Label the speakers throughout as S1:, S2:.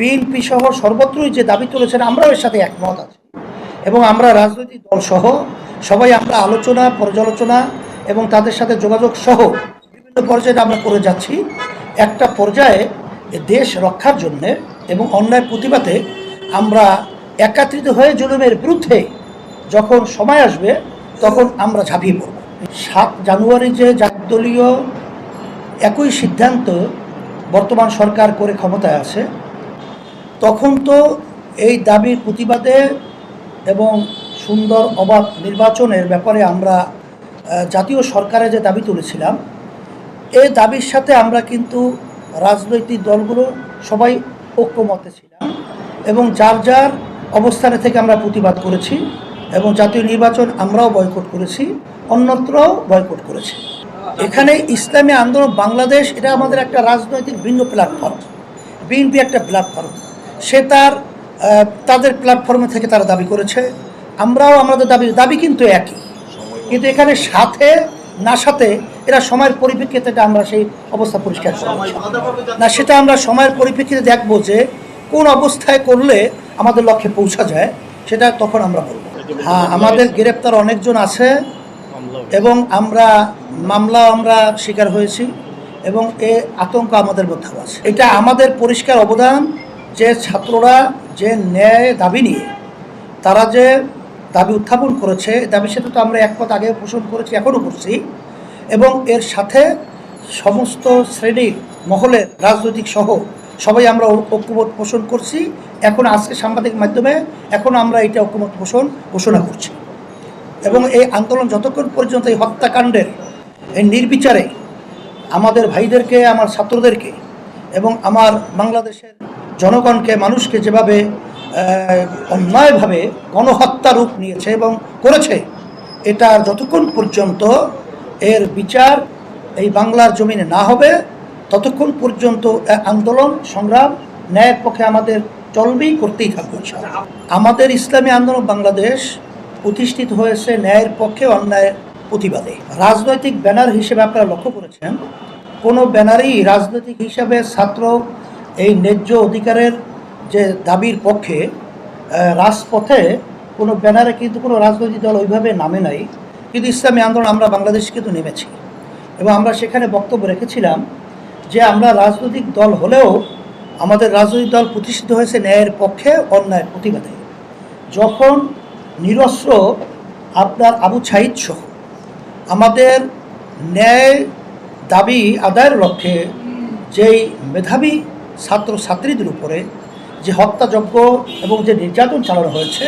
S1: BNP সহ সর্বত্রই যে দাবি তুলেছেন আমরাও এর সাথে একমত আছি এবং আমরা রাজনৈতিক দল সহ সবাই আমরা আলোচনা পর্যালোচনা এবং তাদের সাথে যোগাযোগ সহ বিভিন্ন পর্যায়ে আমরা করে যাচ্ছি। একটা পর্যায়ে দেশ রক্ষার জন্যে এবং অন্যায় প্রতিবাদে আমরা একত্রিত হয়ে জুলুমের বিরুদ্ধে যখন সময় আসবে তখন আমরা ঝাঁপিয়ে পড়ব। 7 জানুয়ারি যে জাতীয় একই সিদ্ধান্ত বর্তমান সরকার করে ক্ষমতায় আছে, তখন তো এই দাবির প্রতিবাদে এবং সুন্দর অবাধ নির্বাচনের ব্যাপারে আমরা জাতীয় সরকারে যে দাবি তুলেছিলাম, এই দাবির সাথে আমরা কিন্তু রাজনৈতিক দলগুলো সবাই ঐক্যমতে ছিলাম এবং যার যার অবস্থানে থেকে আমরা প্রতিবাদ করেছি এবং জাতীয় নির্বাচন আমরাও বয়কট করেছি, অন্যত্রও বয়কট করেছি। এখানে ইসলামী আন্দোলন বাংলাদেশ এটা আমাদের একটা রাজনৈতিক ভিন্ন প্ল্যাটফর্ম। বিএনপি একটা প্ল্যাটফর্ম, সে তাদের প্ল্যাটফর্মে থেকে তারা দাবি করেছে, আমরাও আমাদের দাবি কিন্তু একই, কিন্তু এখানে সাথে না সাথে এরা সময়ের পরিপ্রেক্ষিতে আমরা সেই অবস্থা পরিষ্কার করব না, সেটা আমরা সময়ের পরিপ্রেক্ষিতে দেখবো যে কোন অবস্থায় করলে আমাদের লক্ষ্যে পৌঁছা যায়, সেটা তখন আমরা বলবো। হ্যাঁ, আমাদের গ্রেপ্তার অনেকজন আছে এবং মামলাও আমরা শিকার হয়েছি এবং এ আতঙ্ক আমাদের মধ্যেও আছে। এটা আমাদের পরিষ্কার অবদান যে ছাত্ররা যে ন্যায় দাবি নিয়ে তারা যে দাবি উত্থাপন করেছে, দাবির সাথে তো আমরা একমত আগে পোষণ করেছি, এখনও করছি, এবং এর সাথে সমস্ত শ্রেণীর মহলের রাজনৈতিক সহ সবাই আমরা ঐক্যমত পোষণ করছি। এখন আজকে সাংবাদিক মাধ্যমে এখন আমরা এটা ঐক্যমত পোষণ ঘোষণা করছি এবং এই আন্দোলন যতক্ষণ পর্যন্ত এই হত্যাকাণ্ডের এই নির্বিচারে আমাদের ভাইদেরকে, আমার ছাত্রদেরকে এবং আমার বাংলাদেশের জনগণকে, মানুষকে যেভাবে অন্যায়ভাবে গণহত্যা রূপ নিয়েছে এবং করেছে, এটা যতক্ষণ পর্যন্ত এর বিচার এই বাংলার জমিনে না হবে ততক্ষণ পর্যন্ত আন্দোলন সংগ্রাম ন্যায়ের পক্ষে আমাদের চলবেই, করতেই থাকবে। আমাদের ইসলামী আন্দোলন বাংলাদেশ প্রতিষ্ঠিত হয়েছে ন্যায়ের পক্ষে, অন্যায়ের প্রতিবাদে। রাজনৈতিক ব্যানার হিসেবে আপনারা লক্ষ্য করেছেন, কোনো ব্যানারই রাজনৈতিক হিসাবে ছাত্র এই ন্যায্য অধিকারের যে দাবির পক্ষে রাজপথে কোনো ব্যানারে কিন্তু কোনো রাজনৈতিক দল ওইভাবে নামে নাই, কিন্তু ইসলামী আন্দোলন আমরা বাংলাদেশে কিন্তু নেমেছি এবং আমরা সেখানে বক্তব্য রেখেছিলাম যে আমরা রাজনৈতিক দল হলেও আমাদের রাজনৈতিক দল প্রতিষ্ঠিত হয়েছে ন্যায়ের পক্ষে, অন্যায়ের প্রতিবাদে। যখন নিরস্ত্র আপনার আবু ছাইদ সহ আমাদের ন্যায় দাবি আদায়ের লক্ষ্যে যেই মেধাবী ছাত্রছাত্রীদের উপরে যে হত্যাযজ্ঞ এবং যে নির্যাতন চালানো হয়েছে,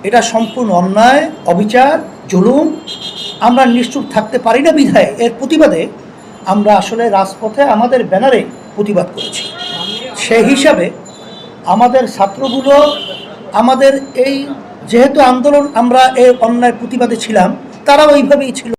S1: এটা সম্পূর্ণ অন্যায়, অবিচার, জুলুম। আমরা নিশ্চুপ থাকতে পারি না বিধায় এর প্রতিবাদে আমরা আসলে রাজপথে আমাদের ব্যানারে প্রতিবাদ করেছি। সেই হিসাবে আমাদের ছাত্রগুলো আমাদের এই যেহেতু আন্দোলন আমরা এই অন্যায় প্রতিবাদে ছিলাম, তারাও এইভাবেই ছিল।